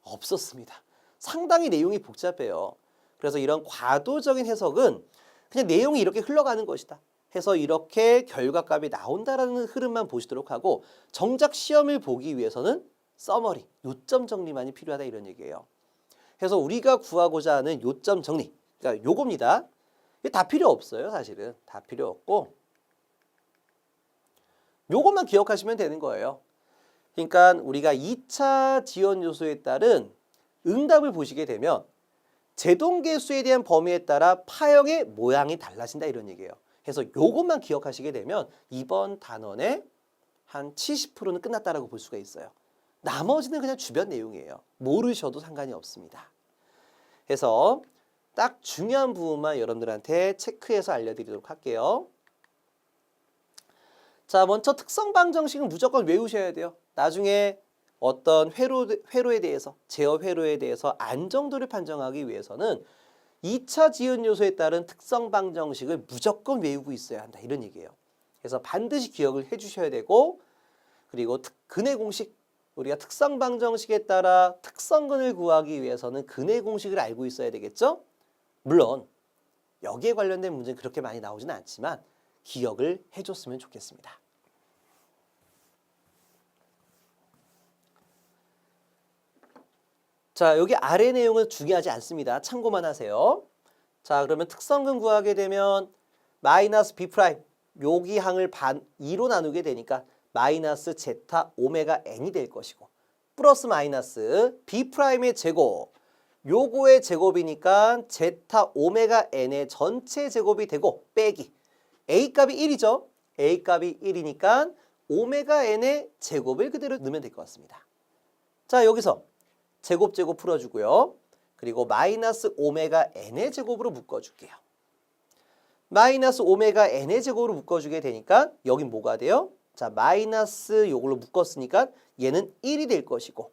없었습니다. 상당히 내용이 복잡해요. 그래서 이런 과도적인 해석은 그냥 내용이 이렇게 흘러가는 것이다 해서 이렇게 결과값이 나온다라는 흐름만 보시도록 하고 정작 시험을 보기 위해서는 서머리, 요점 정리만이 필요하다 이런 얘기예요. 그래서 우리가 구하고자 하는 요점 정리, 그러니까 요겁니다. 이게 다 필요 없어요, 사실은. 다 필요 없고 요것만 기억하시면 되는 거예요. 그러니까 우리가 2차 지연 요소에 따른 응답을 보시게 되면 제동계수에 대한 범위에 따라 파형의 모양이 달라진다 이런 얘기예요. 그래서 요것만 기억하시게 되면 이번 단원의 한 70%는 끝났다라고 볼 수가 있어요. 나머지는 그냥 주변 내용이에요. 모르셔도 상관이 없습니다. 그래서 딱 중요한 부분만 여러분들한테 체크해서 알려드리도록 할게요. 자, 먼저 특성 방정식은 무조건 외우셔야 돼요. 나중에 어떤 회로에 대해서, 제어 회로에 대해서 안정도를 판정하기 위해서는 2차 지연 요소에 따른 특성 방정식을 무조건 외우고 있어야 한다 이런 얘기예요. 그래서 반드시 기억을 해주셔야 되고 그리고 근의 공식, 우리가 특성 방정식에 따라 특성근을 구하기 위해서는 근의 공식을 알고 있어야 되겠죠? 물론 여기에 관련된 문제는 그렇게 많이 나오지는 않지만 기억을 해줬으면 좋겠습니다. 자, 여기 아래 내용은 중요하지 않습니다. 참고만 하세요. 자, 그러면 특성근 구하게 되면 마이너스 B' 여기 항을 2로 나누게 되니까 마이너스 제타 오메가 n이 될 것이고 플러스 마이너스 B'의 제곱 요거의 제곱이니까 제타 오메가 n의 전체 제곱이 되고 빼기 A값이 1이죠. A값이 1이니까 오메가 n의 제곱을 그대로 넣으면 될 것 같습니다. 자, 여기서 제곱 풀어주고요. 그리고 마이너스 오메가 n의 제곱으로 묶어줄게요. 마이너스 오메가 n의 제곱으로 묶어주게 되니까 여긴 뭐가 돼요? 자, 마이너스 요걸로 묶었으니까 얘는 1이 될 것이고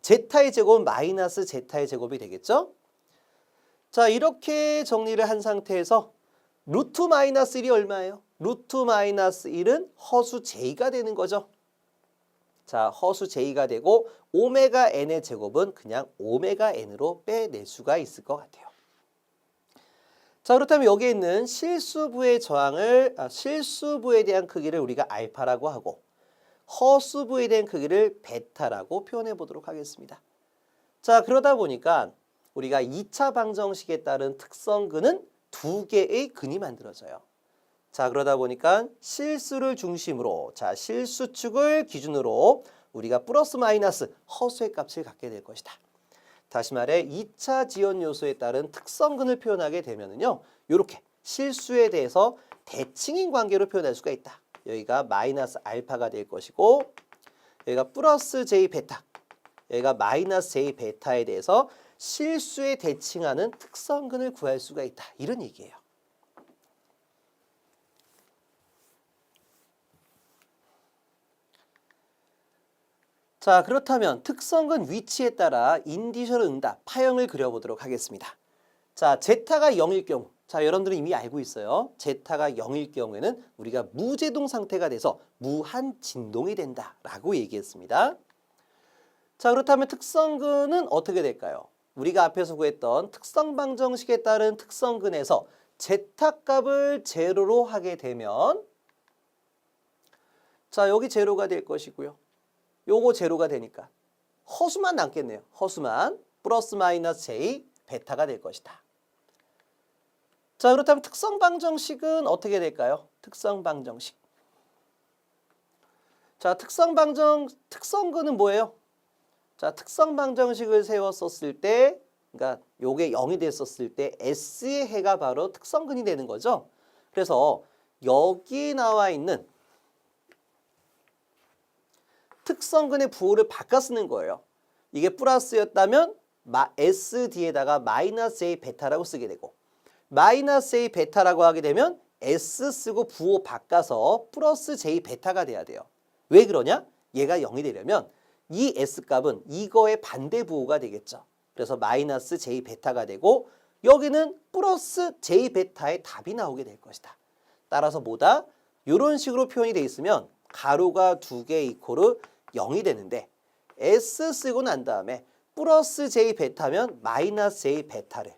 제타의 제곱은 마이너스 제타의 제곱이 되겠죠? 자, 이렇게 정리를 한 상태에서 루트 마이너스 1이 얼마예요? 루트 마이너스 1은 허수 j가 되는 거죠. 자, 허수 j가 되고 오메가 n의 제곱은 그냥 오메가 n으로 빼낼 수가 있을 것 같아요. 자, 그렇다면 여기에 있는 실수부의 실수부에 대한 크기를 우리가 알파라고 하고 허수부에 대한 크기를 베타라고 표현해 보도록 하겠습니다. 자, 그러다 보니까 우리가 2차 방정식에 따른 특성근은 두 개의 근이 만들어져요. 자, 그러다 보니까 실수를 중심으로, 자, 실수축을 기준으로 우리가 플러스 마이너스 허수의 값을 갖게 될 것이다. 다시 말해 2차 지연 요소에 따른 특성근을 표현하게 되면은요, 이렇게 실수에 대해서 대칭인 관계로 표현할 수가 있다. 여기가 마이너스 알파가 될 것이고, 여기가 플러스 J 베타, 여기가 마이너스 J 베타에 대해서 실수에 대칭하는 특성근을 구할 수가 있다. 이런 얘기예요. 자, 그렇다면 특성근 위치에 따라 인디셜 응답, 파형을 그려보도록 하겠습니다. 자, 제타가 0일 경우, 자, 여러분들은 이미 알고 있어요. 제타가 0일 경우에는 우리가 무제동 상태가 돼서 무한 진동이 된다라고 얘기했습니다. 자, 그렇다면 특성근은 어떻게 될까요? 우리가 앞에서 구했던 특성방정식에 따른 특성근에서 제타 값을 제로로 하게 되면, 자, 여기 제로가 될 것이고요. 요거 제로가 되니까 허수만 남겠네요. 허수만 플러스 마이너스 J 베타가 될 것이다. 자, 그렇다면 특성방정식은 어떻게 될까요? 특성방정식. 자, 특성근은 뭐예요? 자, 특성방정식을 세웠었을 때, 그러니까 요게 0이 됐었을 때 S의 해가 바로 특성근이 되는 거죠. 그래서 여기 나와 있는 특성근의 부호를 바꿔 쓰는 거예요. 이게 플러스였다면 S 뒤에다가 마이너스 A 베타라고 쓰게 되고, 마이너스 A 베타라고 하게 되면 S 쓰고 부호 바꿔서 플러스 J 베타가 돼야 돼요. 왜 그러냐? 얘가 0이 되려면 이 S 값은 이거의 반대 부호가 되겠죠. 그래서 마이너스 J 베타가 되고, 여기는 플러스 J 베타의 답이 나오게 될 것이다. 따라서 뭐다? 이런 식으로 표현이 돼 있으면 가로가 2개 이코르 0이 되는데, S 쓰고 난 다음에 플러스 J 베타면 마이너스 J 베타를,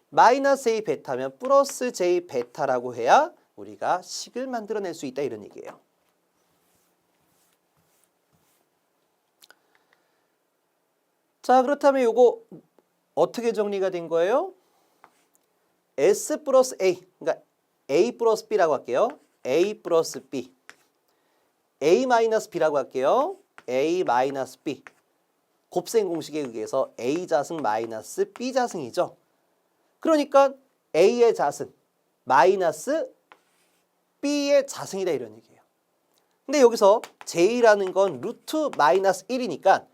마이너스 J 베타면 플러스 J 베타라고 해야 우리가 식을 만들어낼 수 있다, 이런 얘기예요. 자, 그렇다면 요거 어떻게 정리가 된 거예요? S 플러스 A, 그러니까 A 플러스 B라고 할게요. A 플러스 B. A 마이너스 B라고 할게요. A 마이너스 B. 곱셈 공식에 의해서 A 자승 마이너스 B 자승이죠. 그러니까 A의 자승 마이너스 B의 자승이다, 이런 얘기예요. 근데 여기서 J라는 건 루트 마이너스 1이니까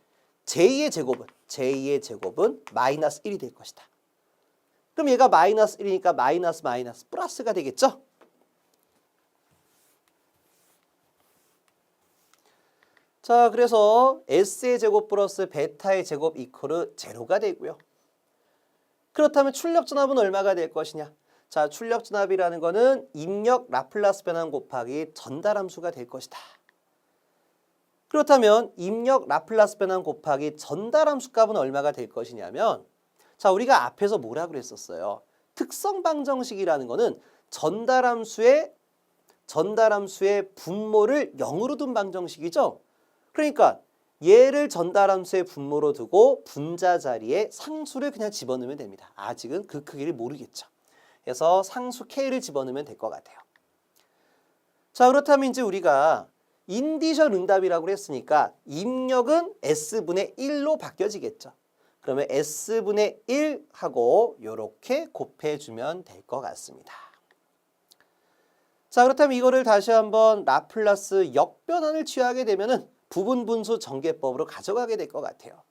J의 제곱은 마이너스 1이 될 것이다. 그럼 얘가 마이너스 1이니까 마이너스 플러스가 되겠죠? 자, 그래서 S의 제곱 플러스 베타의 제곱 이퀄은 제로가 되고요. 그렇다면 출력전압은 얼마가 될 것이냐? 자, 출력전압이라는 거는 입력 라플라스 변환 곱하기 전달함수가 될 것이다. 그렇다면 입력 라플라스 변환 곱하기 전달함수 값은 얼마가 될 것이냐면, 자, 우리가 앞에서 뭐라 그랬었어요? 특성방정식이라는 거는 전달함수의 분모를 0으로 둔 방정식이죠. 그러니까 얘를 전달함수의 분모로 두고 분자 자리에 상수를 그냥 집어넣으면 됩니다. 아직은 그 크기를 모르겠죠. 그래서 상수 K를 집어넣으면 될 것 같아요. 자, 그렇다면 이제 우리가 인디셜 응답이라고 했으니까 입력은 S분의 1로 바뀌어지겠죠. 그러면 S분의 1하고 이렇게 곱해주면 될 것 같습니다. 자, 그렇다면 이거를 다시 한번 라플라스 역변환을 취하게 되면은 부분 분수 전개법으로 가져가게 될 것 같아요.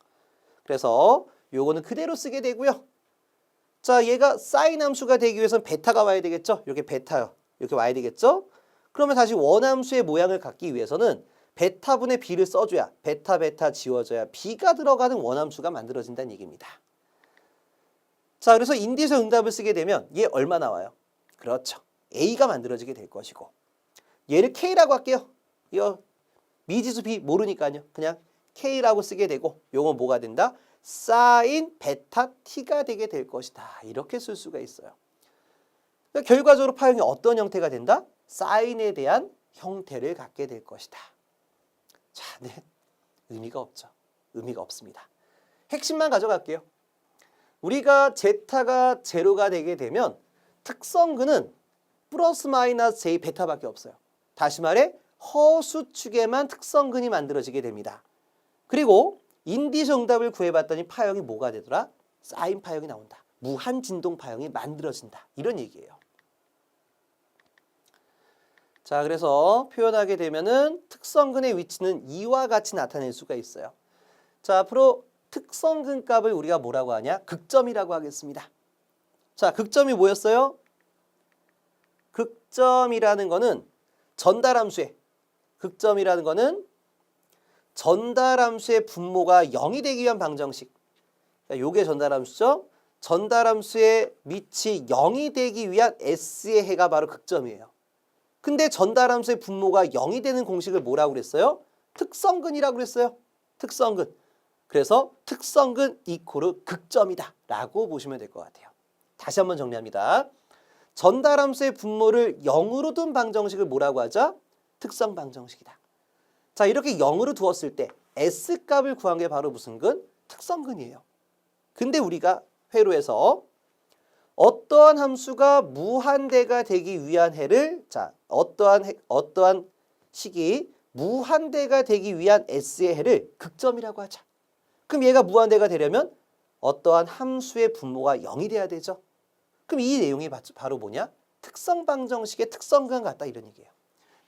그래서 요거는 그대로 쓰게 되고요. 자, 얘가 사인 함수가 되기 위해서는 베타가 와야 되겠죠? 이렇게 베타요. 이렇게 와야 되겠죠? 그러면 다시 원함수의 모양을 갖기 위해서는 베타분의 B를 써줘야, 베타 지워져야 B가 들어가는 원함수가 만들어진다는 얘기입니다. 자, 그래서 인디셜 응답을 쓰게 되면 얘 얼마 나와요? 그렇죠. A가 만들어지게 될 것이고, 얘를 K라고 할게요. 이거 미지수 B 모르니까요. 그냥 K라고 쓰게 되고, 요건 뭐가 된다? 사인 베타 T가 되게 될 것이다. 이렇게 쓸 수가 있어요. 그러니까 결과적으로 파형이 어떤 형태가 된다? 사인에 대한 형태를 갖게 될 것이다. 자, 네. 의미가 없죠. 의미가 없습니다. 핵심만 가져갈게요. 우리가 제타가 제로가 되게 되면 특성근은 플러스 마이너스 j 베타밖에 없어요. 다시 말해 허수축에만 특성근이 만들어지게 됩니다. 그리고 인디 정답을 구해봤더니 파형이 뭐가 되더라? 사인 파형이 나온다. 무한진동 파형이 만들어진다. 이런 얘기예요. 자, 그래서 표현하게 되면은 특성근의 위치는 이와 같이 나타낼 수가 있어요. 자, 앞으로 특성근 값을 우리가 뭐라고 하냐? 극점이라고 하겠습니다. 자, 극점이 뭐였어요? 극점이라는 거는 전달함수의 극점이라는 거는 전달함수의 분모가 0이 되기 위한 방정식. 그러니까 요게 전달함수죠. 전달함수의 밑이 0이 되기 위한 S의 해가 바로 극점이에요. 근데 전달함수의 분모가 0이 되는 공식을 뭐라고 그랬어요? 특성근이라고 그랬어요. 특성근. 그래서 특성근 이코르 극점이다 라고 보시면 될 것 같아요. 다시 한번 정리합니다. 전달함수의 분모를 0으로 둔 방정식을 뭐라고 하죠? 특성 방정식이다. 자, 이렇게 0으로 두었을 때 S값을 구한 게 바로 무슨 근? 특성근이에요. 근데 우리가 회로에서 어떠한 함수가 무한대가 되기 위한 해를 어떠한 식이 무한대가 되기 위한 S의 해를 극점이라고 하자. 그럼 얘가 무한대가 되려면 어떠한 함수의 분모가 0이 돼야 되죠. 그럼 이 내용이 바로 뭐냐? 특성 방정식의 특성근 같다 이런 얘기예요.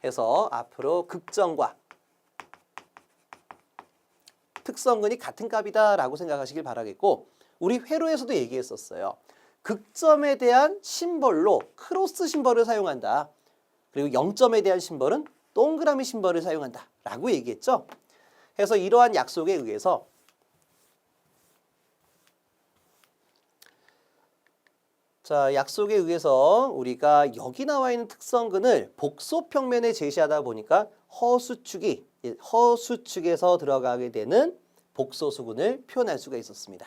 그래서 앞으로 극점과 특성근이 같은 값이다 라고 생각하시길 바라겠고, 우리 회로에서도 얘기했었어요. 극점에 대한 심벌로 크로스 심벌을 사용한다. 그리고 0점에 대한 심벌은 동그라미 심벌을 사용한다 라고 얘기했죠. 그래서 이러한 약속에 의해서 자, 약속에 의해서 우리가 여기 나와 있는 특성근을 복소평면에 제시하다 보니까 허수축에서 들어가게 되는 복소수근을 표현할 수가 있었습니다.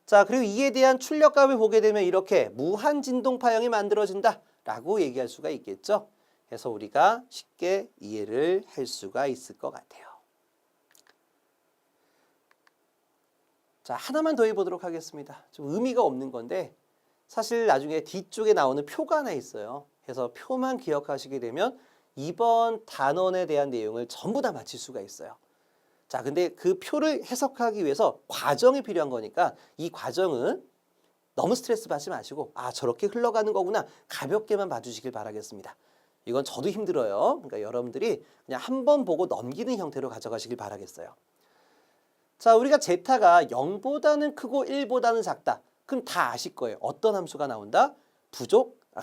자, 그리고 이에 대한 출력값을 보게 되면 이렇게 무한진동 파형이 만들어진다 라고 얘기할 수가 있겠죠. 그래서 우리가 쉽게 이해를 할 수가 있을 것 같아요. 자, 하나만 더 해보도록 하겠습니다. 좀 의미가 없는 건데 사실 나중에 뒤쪽에 나오는 표가 하나 있어요. 그래서 표만 기억하시게 되면 이번 단원에 대한 내용을 전부 다 맞힐 수가 있어요. 자, 근데 그 표를 해석하기 위해서 과정이 필요한 거니까 이 과정은 너무 스트레스 받지 마시고 아, 저렇게 흘러가는 거구나 가볍게만 봐주시길 바라겠습니다. 이건 저도 힘들어요. 그러니까 여러분들이 그냥 한번 보고 넘기는 형태로 가져가시길 바라겠어요. 자, 우리가 제타가 0보다는 크고 1보다는 작다. 그럼 다 아실 거예요. 어떤 함수가 나온다?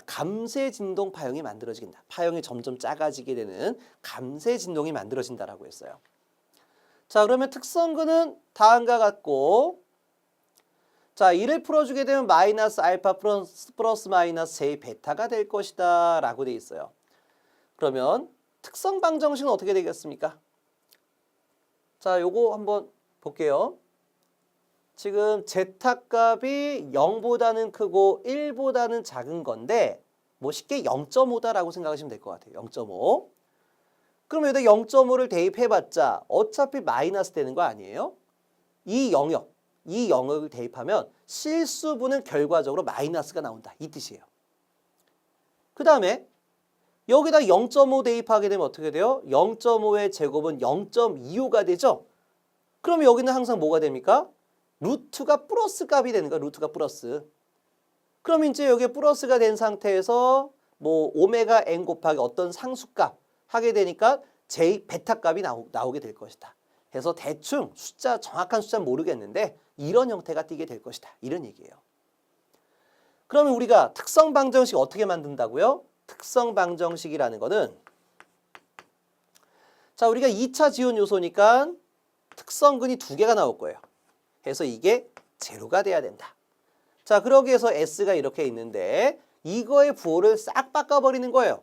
감쇄진동 파형이 만들어진다. 파형이 점점 작아지게 되는 감쇄진동이 만들어진다라고 했어요. 자, 그러면 특성근은 다음과 같고, 자, 이를 풀어주게 되면 마이너스 알파 플러스 마이너스 j 베타가 될 것이다 라고 돼 있어요. 그러면 특성 방정식은 어떻게 되겠습니까? 자, 요거 한번 볼게요. 지금 제타 값이 0보다는 크고 1보다는 작은 건데 뭐 쉽게 0.5다라고 생각하시면 될 것 같아요. 0.5. 그럼 여기다 0.5를 대입해봤자 어차피 마이너스 되는 거 아니에요? 이 영역을 대입하면 실수분은 결과적으로 마이너스가 나온다. 이 뜻이에요. 그 다음에 여기다 0.5 대입하게 되면 어떻게 돼요? 0.5의 제곱은 0.25가 되죠? 그럼 여기는 항상 뭐가 됩니까? 루트가 플러스 값이 되는 거야. 루트가 플러스. 그럼 이제 여기에 플러스가 된 상태에서 뭐 오메가 n 곱하기 어떤 상수값 하게 되니까 j 베타 값이 나오게 될 것이다. 그래서 대충 정확한 숫자는 모르겠는데 이런 형태가 띄게 될 것이다. 이런 얘기예요. 그러면 우리가 특성 방정식 어떻게 만든다고요? 특성 방정식이라는 거는 자, 우리가 2차 지원 요소니까 특성근이 2개가 나올 거예요. 그래서 이게 제로가 돼야 된다. 자, 그러기 위해서 S가 이렇게 있는데 이거의 부호를 싹 바꿔버리는 거예요.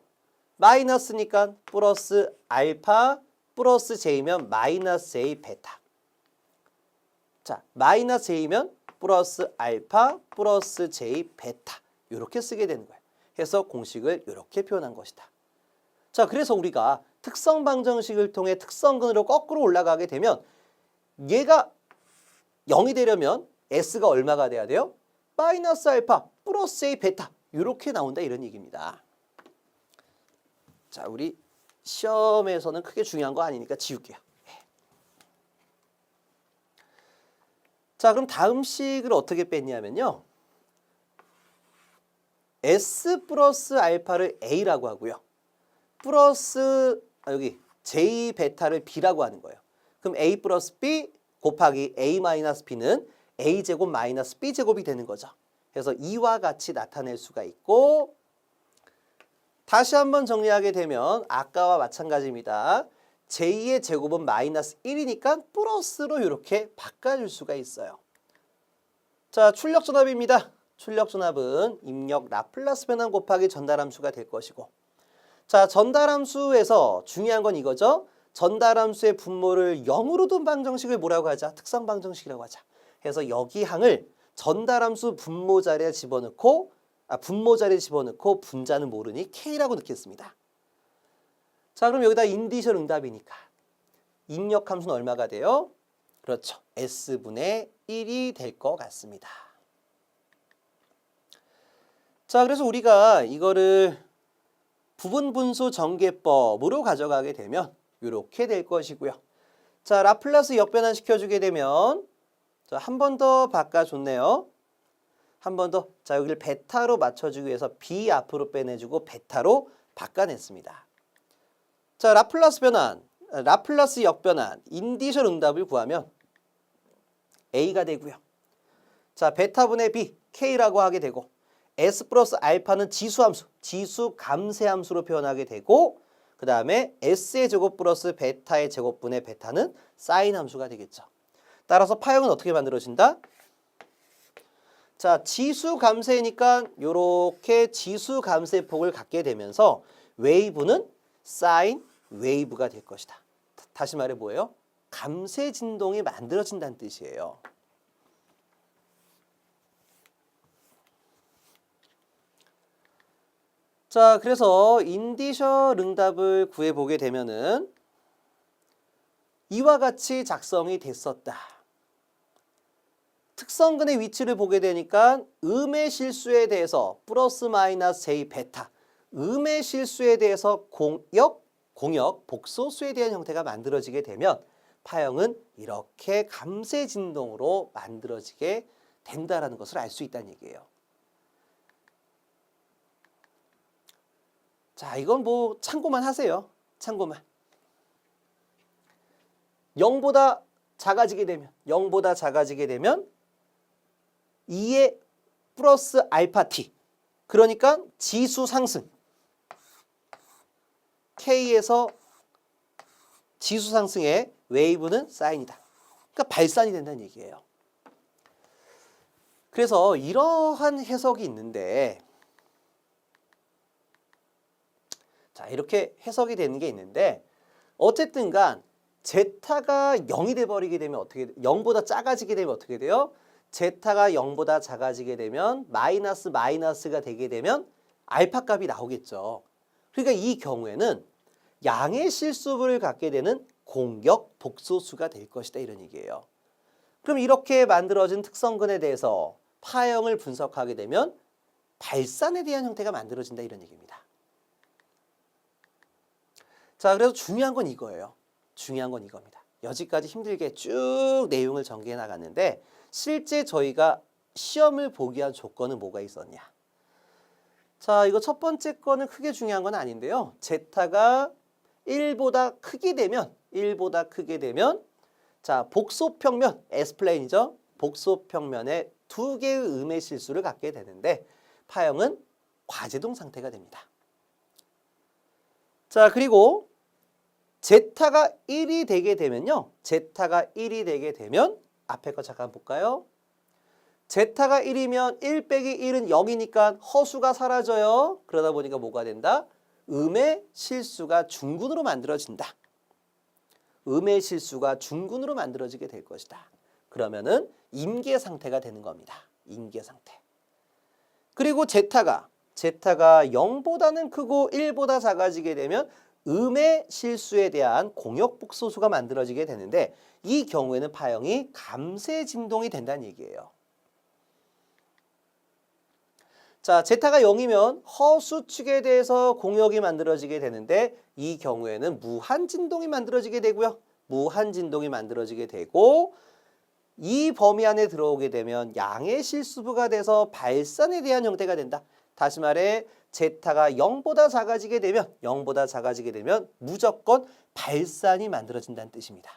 마이너스니까 플러스 알파 플러스 J면 마이너스 J 베타. 자, 마이너스 J면 플러스 알파 플러스 J 베타. 이렇게 쓰게 되는 거예요. 해서 공식을 이렇게 표현한 것이다. 자, 그래서 우리가 특성 방정식을 통해 특성근으로 거꾸로 올라가게 되면 얘가 0이 되려면 S가 얼마가 돼야 돼요? 마이너스 알파 플러스 A 베타 이렇게 나온다 이런 얘기입니다. 자, 우리 시험에서는 크게 중요한 거 아니니까 지울게요. 자, 그럼 다음 식을 어떻게 뺐냐면요. S 플러스 알파를 A라고 하고요. 플러스 여기 J 베타를 B라고 하는 거예요. 그럼 A 플러스 B 곱하기 A 마이너스 B는 A제곱 마이너스 B제곱이 되는 거죠. 그래서 이와 같이 나타낼 수가 있고 다시 한번 정리하게 되면 아까와 마찬가지입니다. J의 제곱은 마이너스 1이니까 플러스로 이렇게 바꿔줄 수가 있어요. 자, 출력전압입니다. 출력전압은 입력 라플라스 변환 곱하기 전달함수가 될 것이고 자, 전달함수에서 중요한 건 이거죠. 전달함수의 분모를 0으로 둔 방정식을 뭐라고 하자? 특성 방정식이라고 하자. 그래서 여기 항을 전달함수 분모 자리에 집어넣고 분자는 모르니 K라고 넣겠습니다. 자, 그럼 여기다 인디셜 응답이니까 입력함수는 얼마가 돼요? 그렇죠. S분의 1이 될 것 같습니다. 자, 그래서 우리가 이거를 부분분수 전개법으로 가져가게 되면 이렇게 될 것이고요. 자, 라플라스 역변환 시켜주게 되면 한 번 더 바꿔줬네요. 한 번 더. 자, 여기를 베타로 맞춰주기 위해서 B 앞으로 빼내주고 베타로 바꿔냈습니다. 자, 라플라스 역변환, 인디셜 응답을 구하면 A가 되고요. 자, 베타분의 B, K라고 하게 되고 S 플러스 알파는 지수함수, 지수 감쇄함수로 표현하게 되고 그 다음에 S의 제곱 플러스 베타의 제곱분의 베타는 사인 함수가 되겠죠. 따라서 파형은 어떻게 만들어진다? 자, 지수 감쇄니까 이렇게 지수 감쇄폭을 갖게 되면서 웨이브는 사인 웨이브가 될 것이다. 다시 말해 뭐예요? 감쇄 진동이 만들어진다는 뜻이에요. 자, 그래서 인디셜 응답을 구해보게 되면은 이와 같이 작성이 됐었다. 특성근의 위치를 보게 되니까 음의 실수에 대해서 플러스 마이너스 J 베타 음의 실수에 대해서 공역, 복소수에 대한 형태가 만들어지게 되면 파형은 이렇게 감쇄 진동으로 만들어지게 된다라는 것을 알 수 있다는 얘기예요. 자, 이건 뭐 참고만 하세요. 참고만. 0보다 작아지게 되면 2의 플러스 알파 t 그러니까 지수 상승 K에서 지수 상승의 웨이브는 사인이다. 그러니까 발산이 된다는 얘기예요. 그래서 이러한 해석이 있는데 자, 이렇게 해석이 되는 게 있는데 어쨌든 간 제타가 0이 돼버리게 되면 어떻게 0보다 작아지게 되면 어떻게 돼요? 제타가 0보다 작아지게 되면 마이너스가 되게 되면 알파 값이 나오겠죠. 그러니까 이 경우에는 양의 실수를 갖게 되는 공역 복소수가 될 것이다 이런 얘기예요. 그럼 이렇게 만들어진 특성근에 대해서 파형을 분석하게 되면 발산에 대한 형태가 만들어진다 이런 얘기입니다. 자, 그래서 중요한 건 이거예요. 중요한 건 이겁니다. 여기까지 힘들게 쭉 내용을 전개해 나갔는데 실제 저희가 시험을 보기 위한 조건은 뭐가 있었냐. 자, 이거 첫 번째 거는 크게 중요한 건 아닌데요. 제타가 1보다 크게 되면 자, 복소평면 S플레인이죠. 복소평면에 두 개의 음의 실수를 갖게 되는데 파형은 과제동 상태가 됩니다. 자, 그리고 제타가 1이 되게 되면요. 앞에 거 잠깐 볼까요? 제타가 1이면 1 빼기 1은 0이니까 허수가 사라져요. 그러다 보니까 뭐가 된다? 음의 실수가 중군으로 만들어진다. 음의 실수가 중군으로 만들어지게 될 것이다. 그러면은 임계 상태가 되는 겁니다. 임계 상태. 그리고 제타가 제타가 0보다는 크고 1보다 작아지게 되면 음의 실수에 대한 공역 복소수가 만들어지게 되는데 이 경우에는 파형이 감쇄 진동이 된다는 얘기예요. 자, 제타가 0이면 허수축에 대해서 공역이 만들어지게 되는데 이 경우에는 무한진동이 만들어지게 되고요. 무한진동이 만들어지게 되고 이 범위 안에 들어오게 되면 양의 실수부가 돼서 발산에 대한 형태가 된다. 다시 말해 제타가 0보다 작아지게 되면 무조건 발산이 만들어진다는 뜻입니다.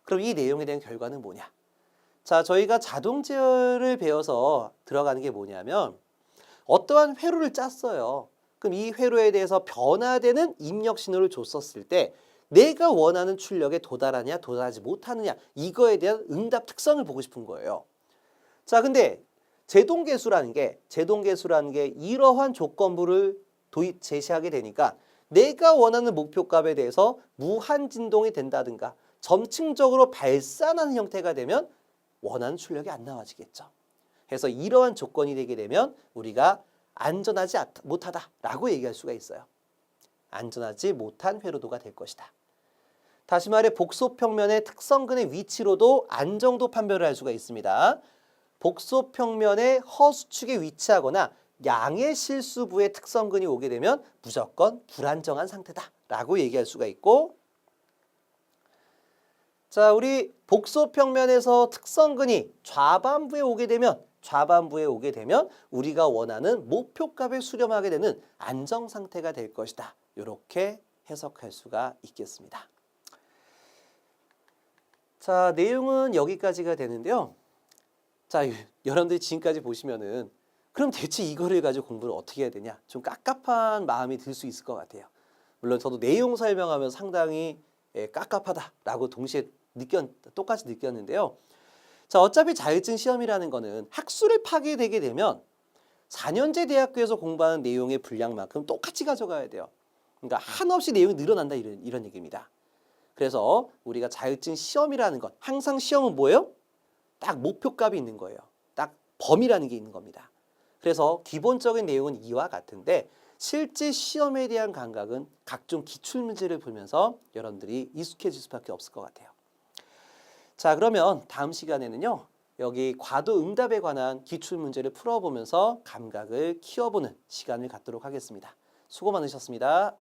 그럼 이 내용에 대한 결과는 뭐냐? 자, 저희가 자동 제어를 배워서 들어가는 게 뭐냐면 어떠한 회로를 짰어요. 그럼 이 회로에 대해서 변화되는 입력 신호를 줬었을 때 내가 원하는 출력에 도달하냐 도달하지 못하느냐 이거에 대한 응답 특성을 보고 싶은 거예요. 자, 근데 제동계수라는 게 이러한 조건부를 제시하게 되니까 내가 원하는 목표값에 대해서 무한진동이 된다든가 점층적으로 발산하는 형태가 되면 원하는 출력이 안 나와지겠죠. 그래서 이러한 조건이 되게 되면 우리가 안전하지 못하다라고 얘기할 수가 있어요. 안전하지 못한 회로도가 될 것이다. 다시 말해 복소평면의 특성근의 위치로도 안정도 판별을 할 수가 있습니다. 복소평면의 허수축에 위치하거나 양의 실수부의 특성근이 오게 되면 무조건 불안정한 상태다라고 얘기할 수가 있고, 자, 우리 복소평면에서 특성근이 좌반부에 오게 되면 우리가 원하는 목표값에 수렴하게 되는 안정상태가 될 것이다. 이렇게 해석할 수가 있겠습니다. 자, 내용은 여기까지가 되는데요. 자, 여러분들이 지금까지 보시면은 그럼 대체 이거를 가지고 공부를 어떻게 해야 되냐? 좀 깝깝한 마음이 들 수 있을 것 같아요. 물론 저도 내용 설명하면서 상당히 깝깝하다라고 동시에 똑같이 느꼈는데요. 자, 어차피 자격증 시험이라는 거는 학술을 파게 되게 되면 4년제 대학교에서 공부하는 내용의 분량만큼 똑같이 가져가야 돼요. 그러니까 한없이 내용이 늘어난다 이런 얘기입니다. 그래서 우리가 자격증 시험이라는 건 항상 시험은 뭐예요? 딱 목표값이 있는 거예요. 딱 범위라는 게 있는 겁니다. 그래서 기본적인 내용은 이와 같은데 실제 시험에 대한 감각은 각종 기출문제를 보면서 여러분들이 익숙해질 수밖에 없을 것 같아요. 자, 그러면 다음 시간에는요. 여기 과도응답에 관한 기출문제를 풀어보면서 감각을 키워보는 시간을 갖도록 하겠습니다. 수고 많으셨습니다.